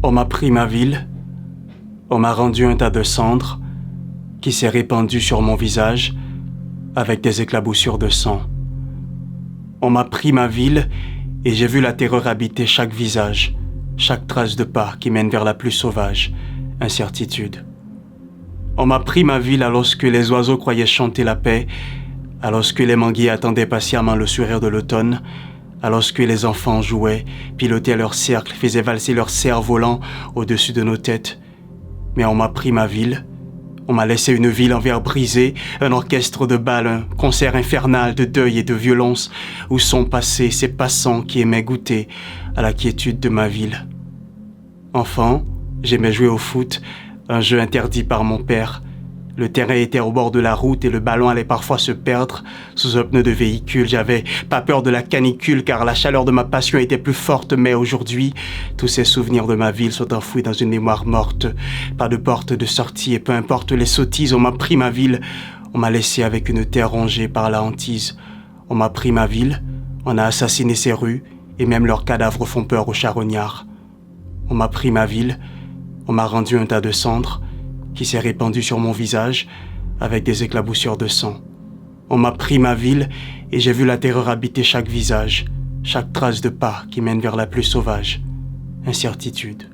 On m'a pris ma ville, on m'a rendu un tas de cendres qui s'est répandu sur mon visage avec des éclaboussures de sang. On m'a pris ma ville et j'ai vu la terreur habiter chaque visage, chaque trace de pas qui mène vers la plus sauvage incertitude. On m'a pris ma ville alors que les oiseaux croyaient chanter la paix, alors que les manguiers attendaient patiemment le sourire de l'automne, alors que les enfants jouaient, pilotaient leur cercle, faisaient valser leurs cerfs-volants au-dessus de nos têtes. Mais on m'a pris ma ville, on m'a laissé une ville en verre brisé, un orchestre de balles, un concert infernal de deuil et de violence, où sont passés ces passants qui aimaient goûter à la quiétude de ma ville. Enfant, j'aimais jouer au foot, un jeu interdit par mon père. Le terrain était au bord de la route et le ballon allait parfois se perdre sous un pneu de véhicule. J'avais pas peur de la canicule car la chaleur de ma passion était plus forte. Mais aujourd'hui, tous ces souvenirs de ma ville sont enfouis dans une mémoire morte. Pas de porte de sortie et peu importe les sottises, on m'a pris ma ville. On m'a laissé avec une terre rongée par la hantise. On m'a pris ma ville, on a assassiné ses rues et même leurs cadavres font peur aux charognards. On m'a pris ma ville, on m'a rendu un tas de cendres qui s'est répandu sur mon visage avec des éclaboussures de sang. On m'a pris ma ville et j'ai vu la terreur habiter chaque visage, chaque trace de pas qui mène vers la plus sauvage incertitude.